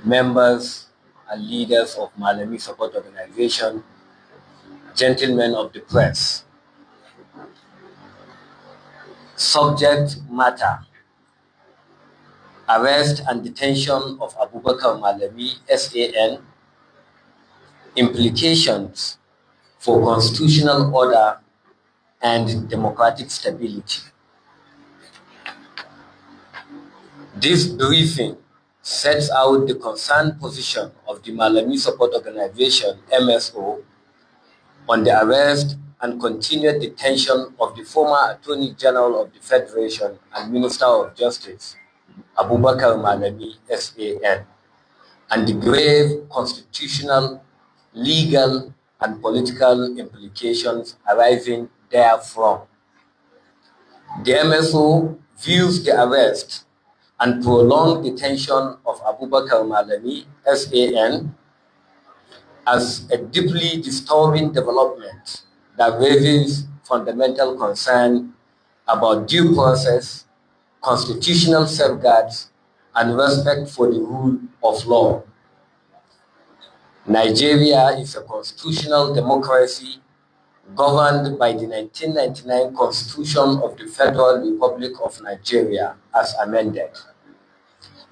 members and leaders of Malami Support Organization, gentlemen of the press. Subject matter: arrest and detention of Abubakar Malami, SAN, implications for constitutional order and democratic stability. This briefing sets out the concerned position of the Malami Support Organization, MSO, on the arrest and continued detention of the former Attorney General of the Federation and Minister of Justice, Abubakar Malami, SAN, and the grave constitutional, legal, and political implications arising therefrom. The MSO views the arrest and prolonged detention of Abubakar Malami, SAN, as a deeply disturbing development that raises fundamental concern about due process, constitutional safeguards, and respect for the rule of law. Nigeria is a constitutional democracy governed by the 1999 Constitution of the Federal Republic of Nigeria as amended,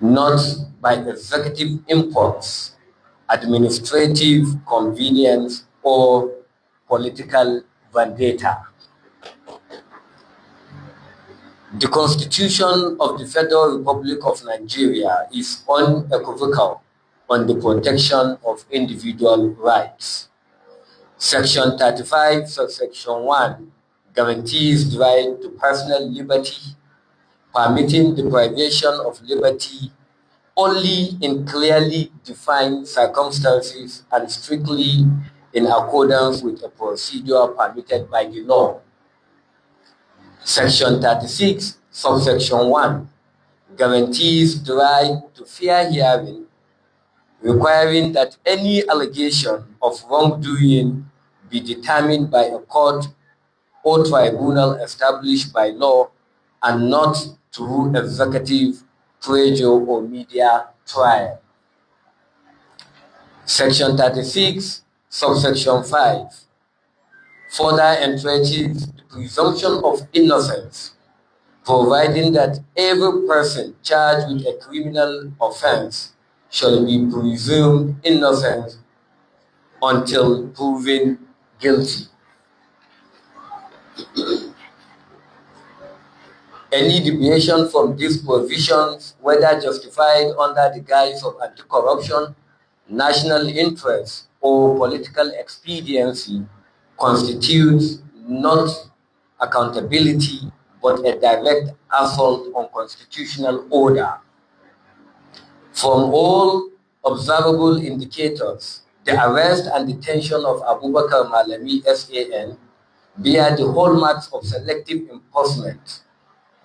not by executive impulse, administrative convenience, or political vendetta. The Constitution of the Federal Republic of Nigeria is unequivocal on the protection of individual rights. Section 35, subsection 1 guarantees the right to personal liberty, permitting the privation of liberty only in clearly defined circumstances and strictly in accordance with a procedure permitted by the law. Section 36, subsection 1 guarantees the right to fair hearing, requiring that any allegation of wrongdoing be determined by a court or tribunal established by law and not through executive pressure or media trial. Section 36, subsection 5 further entrenches the presumption of innocence, providing that every person charged with a criminal offense shall be presumed innocent until proven guilty. Any deviation from these provisions, whether justified under the guise of anti-corruption, national interest, or political expediency, constitutes not accountability but a direct assault on constitutional order. From all observable indicators, the arrest and detention of Abubakar Malami, SAN, bear the hallmarks of selective enforcement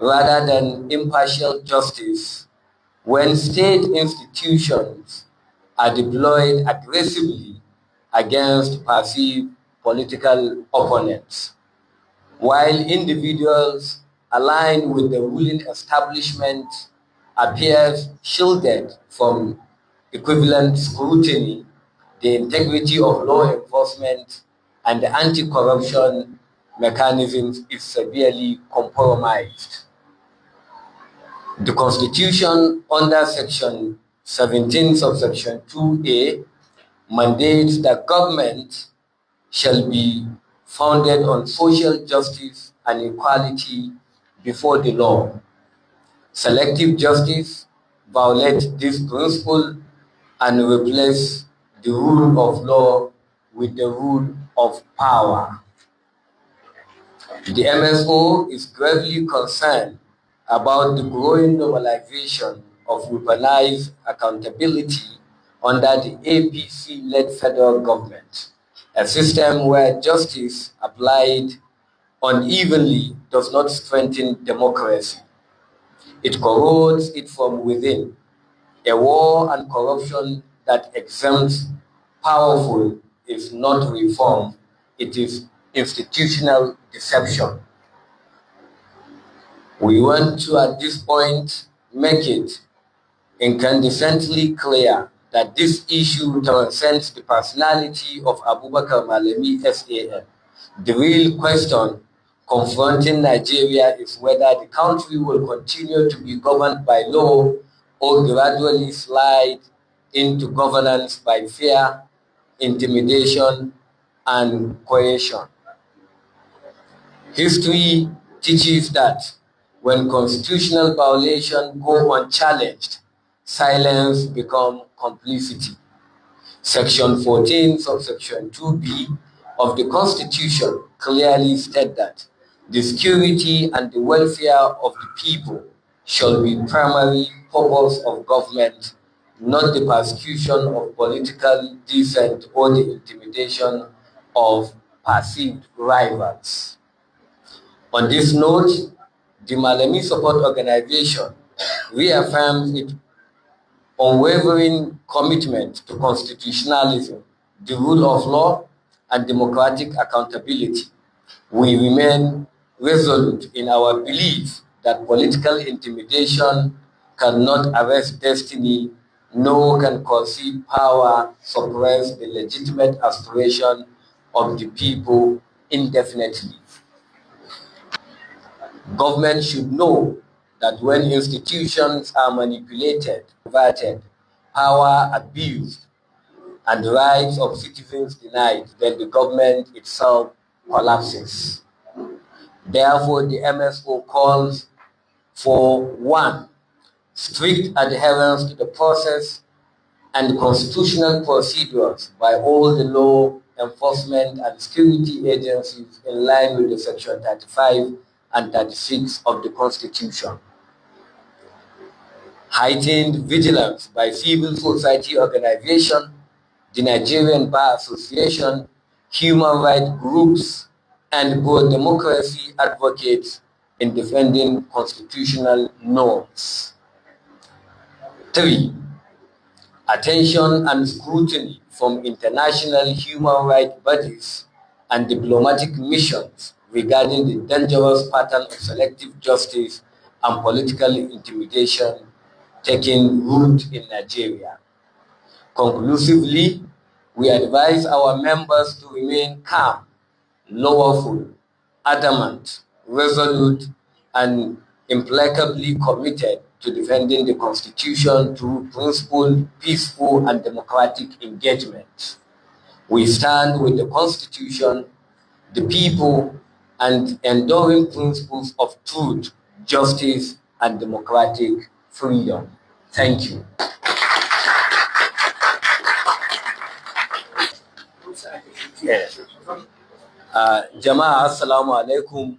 rather than impartial justice when state institutions are deployed aggressively against perceived political opponents, while individuals aligned with the ruling establishment appears shielded from equivalent scrutiny. The integrity of law enforcement and the anti-corruption mechanisms is severely compromised. The Constitution, under Section 17, subsection 2A, mandates that government shall be founded on social justice and equality before the law. Selective justice violates this principle and replaces the rule of law with the rule of power. The MSO is gravely concerned about the growing normalization of weaponized accountability under the APC-led federal government, a system where justice applied unevenly does not strengthen democracy. It corrodes it from within. A war and corruption that exempts powerful is not reform, it is institutional deception. We want to, at this point, make it incandescently clear that this issue transcends the personality of Abubakar Malami SAN. The real question confronting Nigeria is whether the country will continue to be governed by law or gradually slide into governance by fear, intimidation, and coercion. History teaches that when constitutional violations go unchallenged, silence becomes complicity. Section 14, subsection 2b of the Constitution clearly states that the security and the welfare of the people shall be primary purpose of government, not the persecution of political dissent or the intimidation of perceived rivals. On this note, the Malami Support Organization reaffirms its unwavering commitment to constitutionalism, the rule of law, and democratic accountability. We remain resolute in our belief that political intimidation cannot arrest destiny, nor can concede power suppress the legitimate aspiration of the people indefinitely. Government should know that when institutions are manipulated, perverted, power abused, and rights of citizens denied, then the government itself collapses. Therefore, the MSO calls for 1. Strict adherence to the process and constitutional procedures by all the law enforcement and security agencies in line with the Section 35 and 36 of the Constitution. Heightened vigilance by civil society organizations, the Nigerian Bar Association, human rights groups, and pro-democracy advocates in defending constitutional norms. 3. Attention and scrutiny from international human rights bodies and diplomatic missions regarding the dangerous pattern of selective justice and political intimidation taking root in Nigeria. Conclusively, we advise our members to remain calm, lawful, adamant, resolute, and implacably committed to defending the Constitution through principled, peaceful, and democratic engagement. We stand with the Constitution, the people, and enduring principles of truth, justice, and democratic freedom. Thank you. Jama'a assalamu alaikum.